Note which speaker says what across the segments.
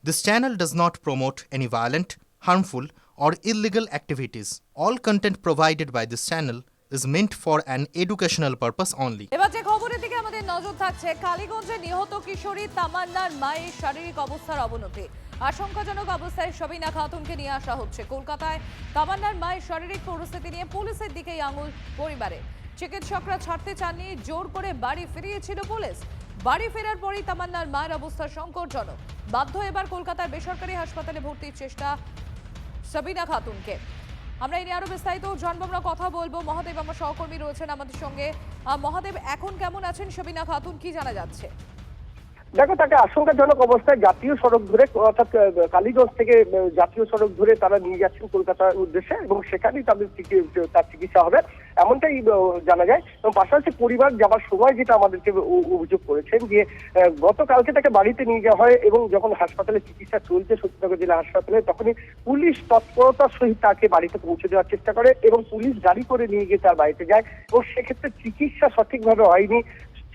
Speaker 1: This channel does not promote any violent, harmful, or illegal activities. All content provided by this channel is meant for an educational purpose only.
Speaker 2: এবার যে খবরের দিকে আমাদের নজর থাকছে, কালীগঞ্জে নিহত কিশোরী তামান্নার মায়ের শারীরিক অবস্থার অবনতি। আশঙ্কাজনক অবস্থায় সবিনা খাতুনকে নিয়ে আসা হচ্ছে কলকাতায়। তামান্নার মায়ের শারীরিক পরিস্থিতি নিয়ে পুলিশের দিকেই আঙুল পরিবারে। চিকিৎসকরা ছাড়তে চাননি, জোর করে বাড়ি ফিরিয়েছিল পুলিশ। বাড়ি ফেরার পরেই তামান্নার মায়ের অবস্থা সংকটজনক। বাধ্য এবার কলকাতার বেসরকারি হাসপাতালে ভর্তির চেষ্টা সবিনা খাতুনকে। আমরা এই নিয়ে আরো বিস্তারিত জানবো, আমরা কথা বলবো। মহাদেব আমার সহকর্মী রয়েছেন আমাদের সঙ্গে। মহাদেব, এখন কেমন আছেন সবিনা খাতুন, কি জানা যাচ্ছে?
Speaker 3: দেখো, তাকে আশঙ্কাজনক অবস্থায় জাতীয় সড়ক ধরে, অর্থাৎ কালীগঞ্জ থেকে জাতীয় সড়ক ধরে তারা নিয়ে যাচ্ছেন কলকাতার উদ্দেশ্যে এবং সেখানেই তার চিকিৎসা হবে, এমনটাই জানা যায়। এবং পাশাপাশি পরিবার যাবার সময় যেটা আমাদেরকে অভিযোগ করেছেন যে গতকালকে তাকে বাড়িতে নিয়ে যাওয়া হয় এবং যখন হাসপাতালে চিকিৎসা চলছে সত্যিনগর জেলা হাসপাতালে, তখনই পুলিশ তৎপরতার সহিত তাকে বাড়িতে পৌঁছে দেওয়ার চেষ্টা করে এবং পুলিশ গাড়ি করে নিয়ে গিয়ে তার বাড়িতে যায় এবং সেক্ষেত্রে চিকিৎসা সঠিকভাবে হয়নি।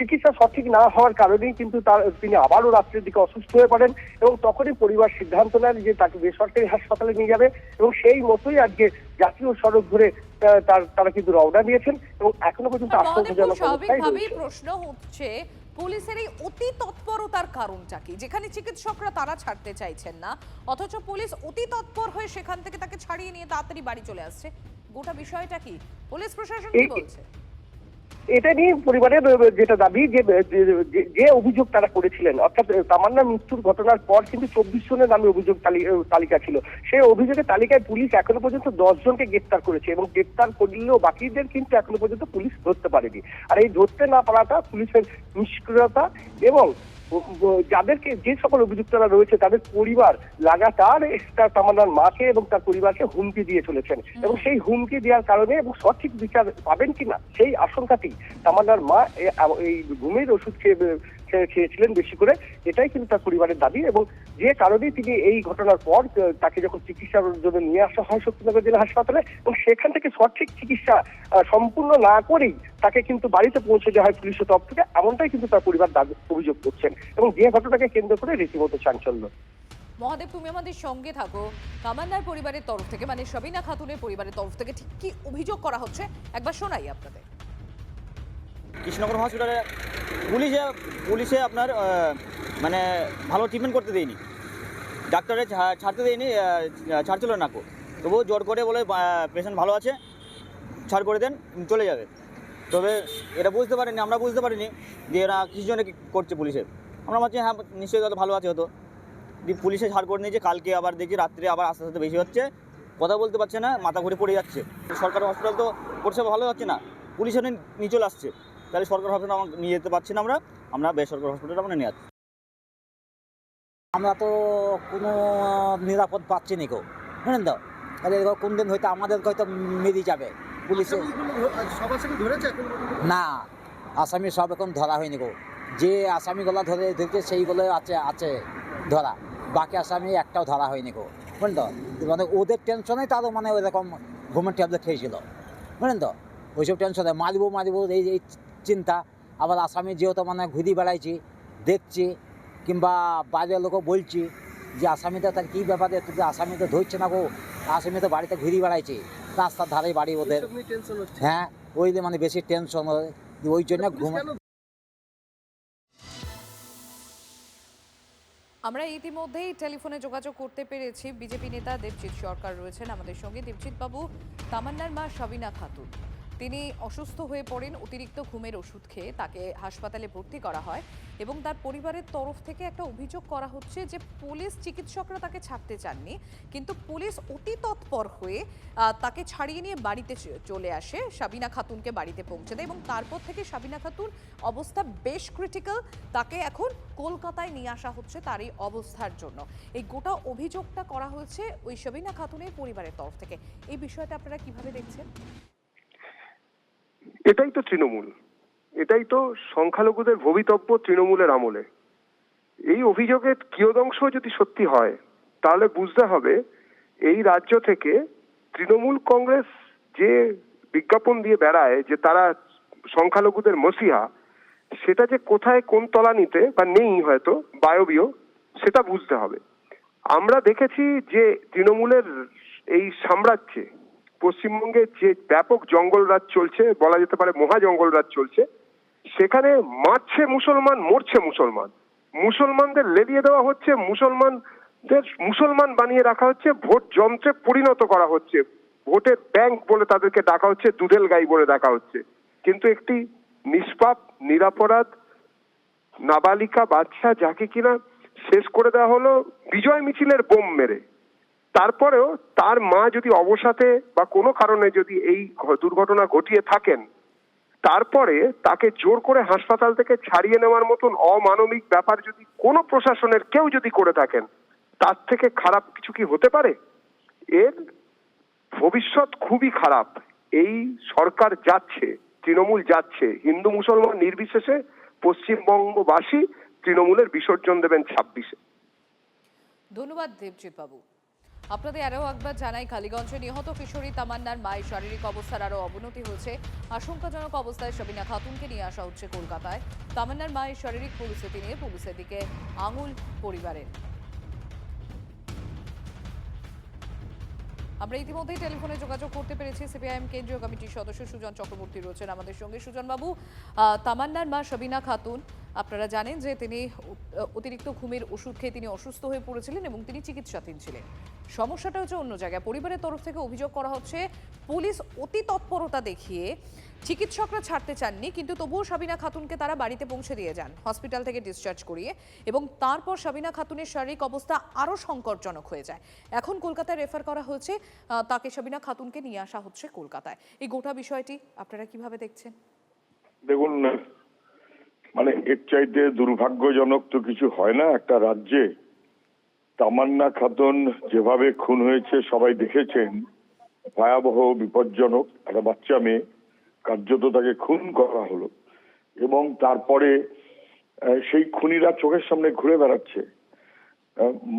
Speaker 3: চিকিৎসা সঠিক না হওয়ার কারণেই কিন্তু তিনি আবারও রাত্রের দিকে অসুস্থ হয়ে পড়েন এবং তখনই পরিবার সিদ্ধান্ত নেন যে তাকে বেসরকারি হাসপাতালে নিয়ে যাবে এবং সেই মতোই আজকে জাতীয় সড়ক ধরে তারা কিন্তু রওনা দিয়েছেন এবং এখনো পর্যন্ত আশঙ্কাজনক অবস্থায় রয়েছে।
Speaker 2: প্রশ্ন হচ্ছে, পুলিশের এই অতি তৎপরতার কারণটা কি? যেখানে চিকিৎসকরা তারা ছাড়তে চাইছেন না, অথচ পুলিশ অতি তৎপর হয়ে সেখান থেকে তাকে ছাড়িয়ে নিয়ে তাড়াতাড়ি বাড়ি চলে আসছে। গোটা বিষয়টা কি, পুলিশ প্রশাসন কি বলছে?
Speaker 3: এটা নিয়ে পরিবারের যেটা দাবি যে অভিযোগ তারা করেছিলেন, অর্থাৎ তামান্নার মৃত্যুর ঘটনার পর কিন্তু 24 জনের নামে অভিযোগ তালিকা ছিল। সেই অভিযোগের তালিকায় পুলিশ এখনো পর্যন্ত 10 জনকে গ্রেপ্তার করেছে এবং গ্রেপ্তার করলেও বাকিদের কিন্তু এখনো পর্যন্ত পুলিশ ধরতে পারেনি। আর এই ধরতে না পারাটা পুলিশের নিষ্ক্রিয়তা এবং যাদেরকে যে সকল অভিযুক্তরা রয়েছে তাদের পরিবার লাগাতার তামান্নার মাকে এবং তার পরিবারকে হুমকি দিয়ে চলেছেন এবং সেই হুমকি দেওয়ার কারণে এবং সঠিক বিচার পাবেন কিনা সেই আশঙ্কাতেই তামান্নার মা এই ঘুমের ওষুধ খেয়েছিলেন বেশি করে, এটাই কিন্তু তার পরিবারের দাবি। এবং যে কারণেই তিনি এই ঘটনার পর তাকে যখন চিকিৎসার জন্য নিয়ে আসা হয় শক্তিনগর জেলা হাসপাতালে এবং সেখান থেকে সঠিক চিকিৎসা সম্পূর্ণ না করেই তাকে কিন্তু বাড়িতে পৌঁছে দেওয়া হয় পুলিশের তরফ থেকে, এমনটাই কিন্তু তার পরিবার অভিযোগ করছেন এবং যে ঘটনাকে কেন্দ্র করে রীতিমতো চাঞ্চল্য।
Speaker 2: মহাদেব, তুমি আমাদের সঙ্গে থাকো। তামান্নার পরিবারের তরফ থেকে, মানে সবিনা খাতুনের পরিবারের তরফ থেকে ঠিক কি অভিযোগ করা হচ্ছে একবার শোনাই আপনাদের।
Speaker 4: কৃষ্ণনগর হসপিটালে পুলিশে আপনার মানে ভালো ট্রিটমেন্ট করতে দেয়নি, ডাক্তারে ছাড়তে দেয়নি, ছাড়ছিল না কো, তবুও জোর করে বলে পেশেন্ট ভালো আছে, ছাড় করে দেন, চলে যাবে। তবে এটা বুঝতে পারিনি, আমরা বুঝতে পারিনি যে এরা কিছু জনে করছে পুলিশের। আমরা ভাবছি হ্যাঁ নিশ্চয়ই হয়তো ভালো আছে, হতো পুলিশে ছাড় করে নিয়েছে। কালকে আবার দেখি রাত্রে আবার আস্তে আস্তে বেশি হচ্ছে, কথা বলতে পারছে না, মাথা ঘুরে পড়ে যাচ্ছে। সরকারি হসপিটাল তো পরিষেবা ভালো হচ্ছে না, পুলিশের নিয়ে চলে আসছে, তাহলে সরকারি হসপিটাল নিয়ে যেতে পারছি না, আমরা বেসরকারি হসপিটাল আমরা নিয়ে যাচ্ছি।
Speaker 5: আমরা তো কোনো নিরাপদ পাচ্ছি না কেউ, বুঝলেন তো। তাহলে কোন দিন হয়তো আমাদেরকে হয়তো মেরে যাবে পুলিশে। না, আসামি সব এখন ধরা হয়নি গো। যে আসামিগুলো ধরেছে সেইগুলো আছে ধরা, বাকি আসামি একটাও ধরা হয়নি গো, বুঝলেন তো। মানে ওদের টেনশনে তারও মানে ওইরকম ঘুমের ট্যাবলেট খেয়েছিল, বুঝলেন তো। ওইসব টেনশনে মারবো এই চিন্তা। আবার আসামি যেহেতু মানে ঘুরি বেড়াইছি, দেখছি, কিংবা বাইরের লোকও বলছি যে আসামিটা তার কী ব্যাপারে, যে আসামি তো ধরছে না গো, আসামি তো বাড়িতে ঘুরি বেড়াইছে, রাস্তার ধারে বাড়ি ওদের। হ্যাঁ, ওই মানে বেশি টেনশন, ওই জন্য ঘুম।
Speaker 2: আমরা ইতিমধ্যেই টেলিফোনে যোগাযোগ করতে পেরেছি, বিজেপি নেতা দেবজিৎ সরকার রয়েছেন আমাদের সঙ্গে। দেবজিৎ বাবু, তামান্নার মা সবিনা খাতুন তিনি অসুস্থ হয়ে পড়েন, অতিরিক্ত ঘুমের ওষুধ খেয়ে তাকে হাসপাতালে ভর্তি করা হয় এবং তার পরিবারের তরফ থেকে একটা অভিযোগ করা হচ্ছে যে পুলিশ চিকিৎসকরা তাকে ছাড়তে চাননি, কিন্তু পুলিশ অতি তৎপর হয়ে তাকে ছাড়িয়ে নিয়ে বাড়িতে চলে আসে, সাবিনা খাতুনকে বাড়িতে পৌঁছে দেয় এবং তারপর থেকে সাবিনা খাতুন অবস্থা বেশ ক্রিটিক্যাল, তাকে এখন কলকাতায় নিয়ে আসা হচ্ছে তার এই অবস্থার জন্য। এই গোটা অভিযোগটা করা হয়েছে ওই সাবিনা খাতুনের পরিবারের তরফ থেকে। এই বিষয়টা আপনারা কিভাবে দেখছেন?
Speaker 6: এটাই তো তৃণমূল, এটাই তো সংখ্যালঘুদের ভবিতব্য তৃণমূলের আমলে। এই অভিযোগের কিয়দংশ যদি সত্যি হয় তাহলে বুঝতে হবে এই রাজ্য থেকে তৃণমূল কংগ্রেস যে বিজ্ঞাপন দিয়ে বেড়ায় যে তারা সংখ্যালঘুদের মসিহা, সেটা যে কোথায় কোন তলানিতে বা নেই হয়তো বায়বীয়, সেটা বুঝতে হবে। আমরা দেখেছি যে তৃণমূলের এই সাম্রাজ্যে পশ্চিমবঙ্গে যে ব্যাপক জঙ্গলরাজ চলছে, বলা যেতে পারে মহা জঙ্গলরাজ চলছে, সেখানে মারছে মুসলমান, মরছে মুসলমান, মুসলমানদের লেলিয়ে দেওয়া হচ্ছে, মুসলমান বানিয়ে রাখা হচ্ছে, ভোট যন্ত্রে পরিণত করা হচ্ছে, ভোটের ব্যাংক বলে তাদেরকে ডাকা হচ্ছে, দুধেল গাই বলে ডাকা হচ্ছে। কিন্তু একটি নিষ্পাপ নিরাপরাধ নাবালিকা বাচ্চা যাকে কিনা শেষ করে দেওয়া হলো বিজয় মিছিলের বোম মেরে, তারপরেও তার মা যদি অবসাদে বা কোনো কারণে যদি এই দুর্ঘটনা ঘটিয়ে থাকেন, তারপরে তাকে জোর করে হাসপাতাল থেকে ছাড়িয়ে নেওয়ার মতন অমানবিক ব্যাপার যদি কোনো প্রশাসনের কেউ যদি করে থাকেন, তার থেকে খারাপ কিছু কি হতে পারে? এর ভবিষ্যৎ খুবই খারাপ। এই সরকার যাচ্ছে, তৃণমূল যাচ্ছে, হিন্দু মুসলমান নির্বিশেষে পশ্চিমবঙ্গবাসী তৃণমূলের বিসর্জন দেবেন 26-এ।
Speaker 2: ধন্যবাদ দেবজিৎ বাবু। আপনাদের আরও একবার জানাই, কালীগঞ্জে নিহত কিশোরী তামান্নার মায়ের শারীরিক অবস্থার আরও অবনতি হয়েছে। আশঙ্কাজনক অবস্থায় সাবিনা খাতুনকে নিয়ে আসা হচ্ছে কলকাতায়। তামান্নার মায়ের শারীরিক পরিস্থিতি নিয়ে পুলিশের দিকে আঙুল পরিবারের। আমরা ইতিমধ্যেই টেলিফোনে যোগাযোগ করতে পেরেছি সিপিআইএম কেন্দ্রীয় কমিটির সদস্য সুজন চক্রবর্তী রয়েছেন আমাদের সঙ্গে। সুজন বাবু, তামান্নার মা সাবিনা খাতুন, আপনারা জানেন যে তিনি অতিরিক্ত ঘুমের ওষুধ খেয়ে তিনি অসুস্থ হয়ে পড়েছিলেন এবং তিনি চিকিৎসাধীন ছিলেন। সমস্যাটা হচ্ছে অন্য জায়গায়। পরিবারের তরফ থেকে অভিযোগ করা হচ্ছে পুলিশ অতি তৎপরতা দেখিয়ে চিকিৎসকরা ছাড়তে চাননি, কিন্তু তবুও সাবিনা খাতুনকে তারা বাড়িতে পৌঁছে দিয়ে যান হসপিটাল থেকে ডিসচার্জ করিয়ে, এবং তারপর সাবিনা খাতুনের শারীরিক অবস্থা আরও সংকটজনক হয়ে যায়। এখন কলকাতায় রেফার করা হয়েছে, তাকে সাবিনা খাতুনকে নিয়ে আসা হচ্ছে কলকাতায়। এই গোটা বিষয়টি আপনারা কিভাবে দেখছেন?
Speaker 7: দেখুন, মানে এর চাইতে দুর্ভাগ্যজনক তো কিছু হয় না একটা রাজ্যে। তামান্না খাতুন যেভাবে খুন হয়েছে সবাই দেখেছেন, ভয়াবহ বিপজ্জনক। একটা বাচ্চা মেয়ে, কার্যত তাকে খুন করা হলো, এবং তারপরে সেই খুনিরা চোখের সামনে ঘুরে বেড়াচ্ছে।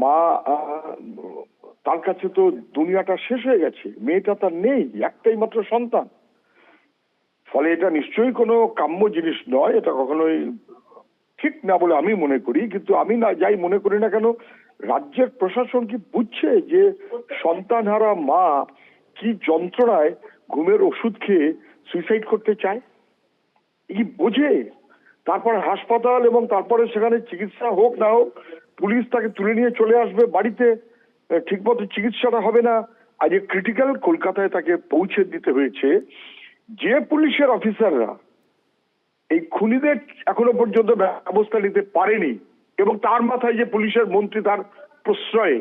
Speaker 7: মা, তার কাছে তো দুনিয়াটা শেষ হয়ে গেছে, মেয়েটা তার নেই, একটাই মাত্র সন্তান। ফলে এটা নিশ্চয়ই কোনো কাম্য জিনিস নয়, এটা কখনোই ঠিক না বলে আমি মনে করি। কিন্তু আমি না যাই মনে করি না কেন, রাজ্যের প্রশাসন কি বুঝছে যে সন্তানহারা মা কি যন্ত্রণায় ঘুমের ওষুধ খেয়ে সুইসাইড করতে চায়? কি বোঝে? তারপর হাসপাতাল এবং তারপরে সেখানে চিকিৎসা হোক না হোক, পুলিশ তাকে তুলে নিয়ে চলে আসবে বাড়িতে, ঠিকমতো চিকিৎসাটা হবে না। আজ ক্রিটিক্যাল কলকাতায় তাকে পৌঁছে দিতে হয়েছে। যে পুলিশের অফিসাররা এই খুনিদের এখনো পর্যন্ত ব্যবস্থা নিতে পারেনি, এবং তার মাথায় যে পুলিশের মন্ত্রী তার প্রশ্রয়ে,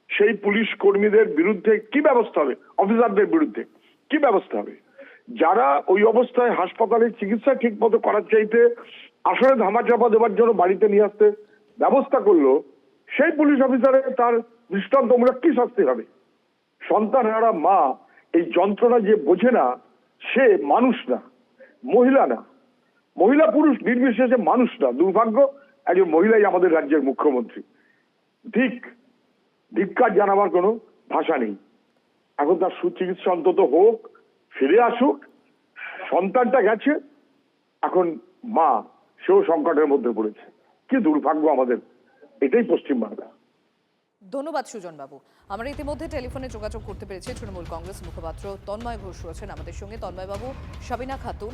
Speaker 7: সেই পুলিশ কর্মীদের বিরুদ্ধে কি ব্যবস্থা হবে? অফিসারদের বিরুদ্ধে কি ব্যবস্থা হবে? যারা ওই অবস্থায় হাসপাতালে চিকিৎসা ঠিক মতো করার চাইতে আসলে ধামাচাপা দেওয়ার জন্য বাড়িতে নিয়ে আসতে ব্যবস্থা করলো, সেই পুলিশ অফিসারের তার দৃষ্টান্তমূলক কি শাস্তি হবে? সন্তানহারা মা এই যন্ত্রণা যে বোঝে না, সে মানুষ না, মহিলা না, মহিলা পুরুষ নির্বিশেষে মানুষ না। দুর্ভাগ্য, একজন মহিলাই আমাদের রাজ্যের মুখ্যমন্ত্রী। ধিক্কার জানাবার কোনো ভাষা নেই। এখন তার সুচিকিৎসা অন্তত হোক, ফিরে আসুক। সন্তানটা গেছে, এখন মা সেও সংকটের মধ্যে পড়েছে। কি দুর্ভাগ্য আমাদের, এটাই পশ্চিমবাংলা।
Speaker 2: ধন্যবাদ সুজন বাবু। আমরা ইতিমধ্যে টেলিফোনে যোগাযোগ করতে পেরেছি তৃণমূল কংগ্রেস মুখপাত্র তন্ময় ঘোষ রয়েছেন আমাদের সঙ্গে। তন্ময় বাবু, সাবিনা খাতুন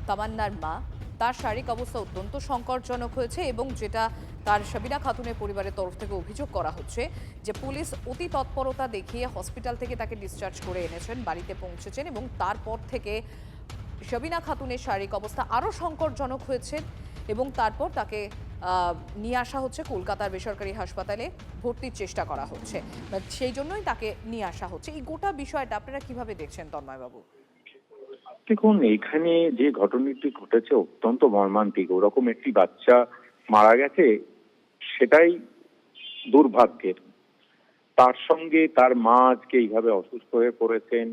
Speaker 2: তামান্নার মা, তার শারীরিক অবস্থা অত্যন্ত সংকটজনক হয়েছে, এবং যেটা তার সাবিনা খাতুনের পরিবারের তরফ থেকে অভিযোগ করা হচ্ছে যে পুলিশ অতি তৎপরতা দেখিয়ে হসপিটাল থেকে তাকে ডিসচার্জ করে এনেছেন, বাড়িতে পৌঁছেছেন, এবং তারপর থেকে সাবিনা খাতুনের শারীরিক অবস্থা আরও সংকটজনক হয়েছে, এবং তারপর তাকে নিয়ে আসা হচ্ছে কলকাতার বেসরকারি হাসপাতালে, ভর্তির চেষ্টা করা হচ্ছে, সেই জন্যই তাকে নিয়ে আসা হচ্ছে। এই গোটা বিষয়টা আপনারা কিভাবে দেখছেন তন্ময়বাবু?
Speaker 8: দেখুন, এখানে যে ঘটনাটি ঘটেছে অত্যন্ত মর্মান্তিক। ওরকম একটি বাচ্চা মারা গেছে, সেটাই দুর্ভাগ্যের। তার সঙ্গে তার মা আজকে এইভাবে অসুস্থ হয়ে পড়েছেন,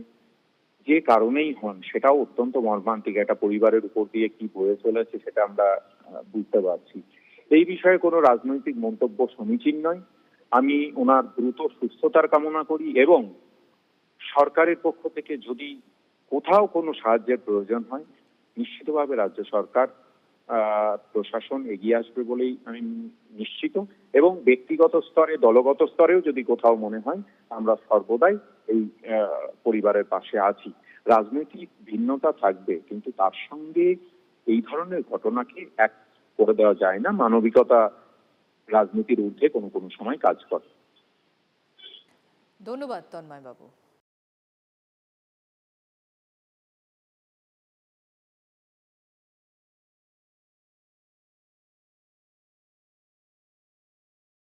Speaker 8: যে কারণেই হন, সেটাও অত্যন্ত মর্মান্তিক। একটা পরিবারের উপর দিয়ে কি বয়ে চলেছে সেটা আমরা বুঝতে পারছি। এই বিষয়ে কোনো রাজনৈতিক মন্তব্য সমীচীন নয়। আমি ওনার দ্রুত সুস্থতার কামনা করি, এবং সরকারের পক্ষ থেকে যদি কোথাও কোনো সাহায্যের প্রয়োজন হয়, নিশ্চিতভাবে রাজ্য সরকার প্রশাসন এগিয়ে আসবে বলেই আমি নিশ্চিত। এবং ব্যক্তিগত স্তরে, দলগত স্তরেও যদি কোথাও মনে হয়, আমরা সর্বদাই এই পরিবারের পাশে আছি। রাজনৈতিক ভিন্নতা থাকবে, কিন্তু তার সঙ্গে এই ধরনের ঘটনাকে এক করে দেওয়া যায় না। মানবিকতা রাজনীতির ঊর্ধ্বে কোনো কোনো সময় কাজ করে।
Speaker 2: ধন্যবাদ তন্ময় বাবু।